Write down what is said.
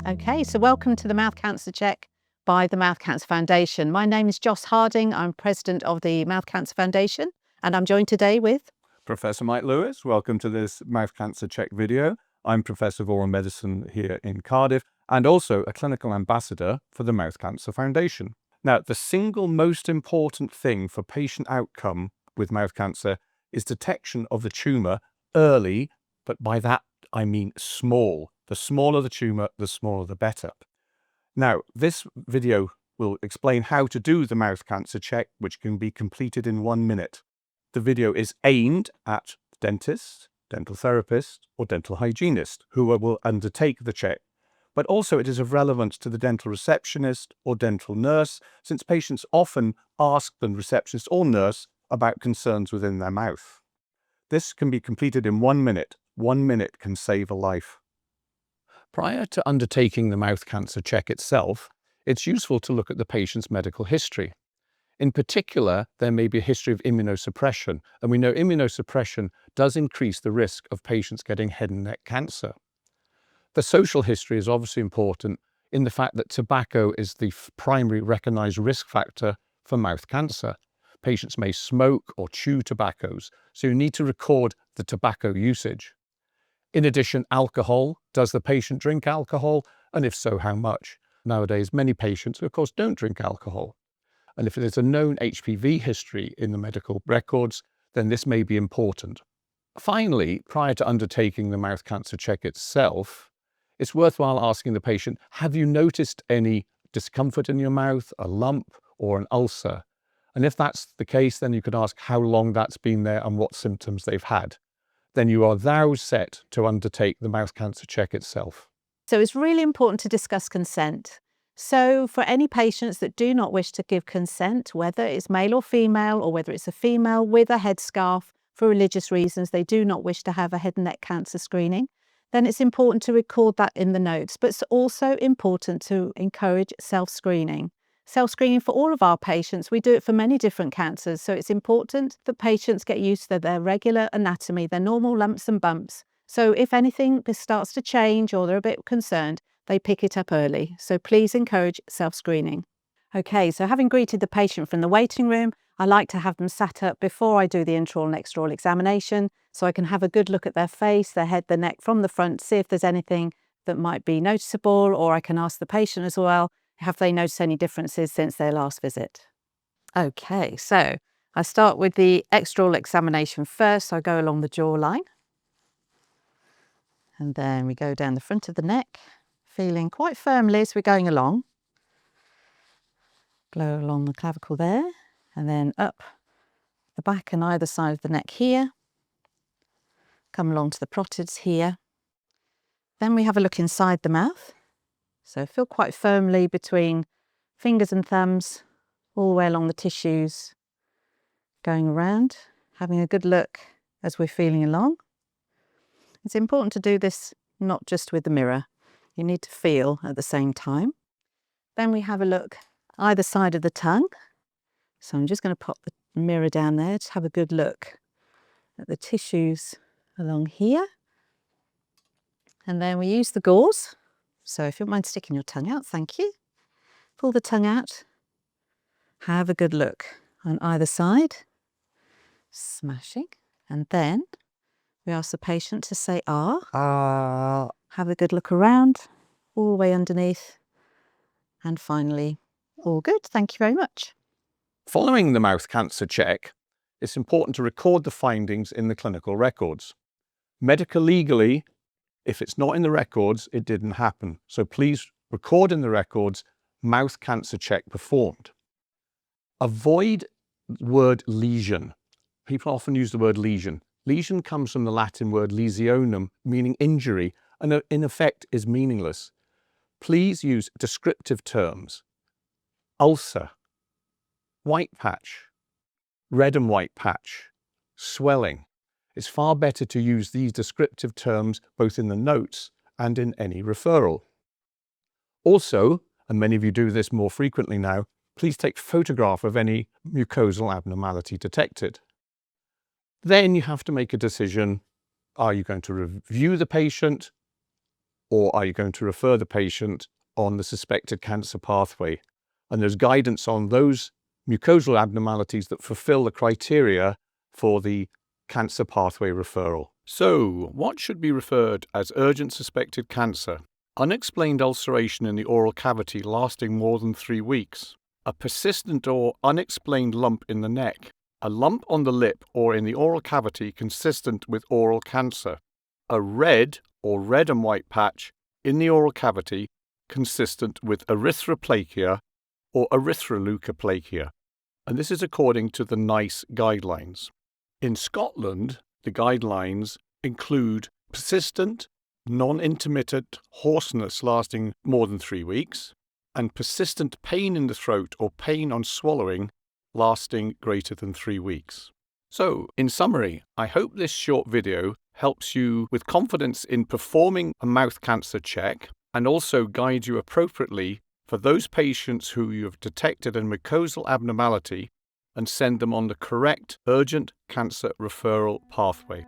Okay, so welcome to the Mouth Cancer Check by the Mouth Cancer Foundation. My name is Joss Harding. I'm president of the Mouth Cancer Foundation, and I'm joined today with Professor Mike Lewis. Welcome to this Mouth Cancer Check video. I'm Professor of Oral Medicine here in Cardiff and also a clinical ambassador for the Mouth Cancer Foundation. Now, the single most important thing for patient outcome with mouth cancer is detection of the tumour early, but by that I mean small. The smaller the tumour, the smaller the better. Now, this video will explain how to do the mouth cancer check, which can be completed in 1 minute. The video is aimed at dentists, dental therapists, or dental hygienists who will undertake the check. But also it is of relevance to the dental receptionist or dental nurse, since patients often ask the receptionist or nurse about concerns within their mouth. This can be completed in 1 minute. 1 minute can save a life. Prior to undertaking the mouth cancer check itself, it's useful to look at the patient's medical history. In particular, there may be a history of immunosuppression, and we know immunosuppression does increase the risk of patients getting head and neck cancer. The social history is obviously important in the fact that tobacco is the primary recognized risk factor for mouth cancer. Patients may smoke or chew tobaccos, so you need to record the tobacco usage. In addition, alcohol. Does the patient drink alcohol? And if so, how much? Nowadays, many patients, of course, don't drink alcohol. And if there's a known HPV history in the medical records, then this may be important. Finally, prior to undertaking the mouth cancer check itself, it's worthwhile asking the patient, have you noticed any discomfort in your mouth, a lump or an ulcer? And if that's the case, then you could ask how long that's been there and what symptoms they've had. Then you are now set to undertake the mouth cancer check itself. So it's really important to discuss consent. So for any patients that do not wish to give consent, whether it's male or female, or whether it's a female with a headscarf for religious reasons, they do not wish to have a head and neck cancer screening, then it's important to record that in the notes. But it's also important to encourage self-screening. Self-screening for all of our patients, we do it for many different cancers. So it's important that patients get used to their regular anatomy, their normal lumps and bumps. So if anything starts to change or they're a bit concerned, they pick it up early. So please encourage self-screening. Okay, so having greeted the patient from the waiting room, I like to have them sat up before I do the intraoral and extraoral examination, so I can have a good look at their face, their head, their neck from the front, see if there's anything that might be noticeable, or I can ask the patient as well, have they noticed any differences since their last visit? Okay, so I start with the extraoral examination first. So I go along the jawline, and then we go down the front of the neck, feeling quite firmly as we're going along. Go along the clavicle there, and then up the back and either side of the neck here. Come along to the parotids here. Then we have a look inside the mouth. So feel quite firmly between fingers and thumbs, all the way along the tissues, going around, having a good look as we're feeling along. It's important to do this not just with the mirror. You need to feel at the same time. Then we have a look either side of the tongue. So I'm just going to pop the mirror down there to have a good look at the tissues along here. And then we use the gauze. So if you don't mind sticking your tongue out, thank you. Pull the tongue out. Have a good look on either side. Smashing. And then we ask the patient to say "ah." Ah. Have a good look around, all the way underneath. And finally, all good. Thank you very much. Following the mouth cancer check, it's important to record the findings in the clinical records. Medical legally, if it's not in the records, it didn't happen. So please record in the records, mouth cancer check performed. Avoid the word lesion. People often use the word lesion. Lesion comes from the Latin word lesionum, meaning injury, and in effect is meaningless. Please use descriptive terms. Ulcer, white patch, red and white patch, swelling. It's far better to use these descriptive terms both in the notes and in any referral. Also, and many of you do this more frequently now, please take photograph of any mucosal abnormality detected. Then you have to make a decision. Are you going to review the patient, or are you going to refer the patient on the suspected cancer pathway? And there's guidance on those mucosal abnormalities that fulfill the criteria for the cancer pathway referral. So, what should be referred as urgent suspected cancer? Unexplained ulceration in the oral cavity lasting more than 3 weeks, a persistent or unexplained lump in the neck, a lump on the lip or in the oral cavity consistent with oral cancer, a red or red and white patch in the oral cavity consistent with erythroplakia or erythroleukoplakia, and this is according to the NICE guidelines. In Scotland, the guidelines include persistent, non-intermittent hoarseness lasting more than 3 weeks, and persistent pain in the throat or pain on swallowing lasting greater than 3 weeks. So, in summary, I hope this short video helps you with confidence in performing a mouth cancer check and also guide you appropriately for those patients who you have detected a mucosal abnormality and send them on the correct urgent cancer referral pathway.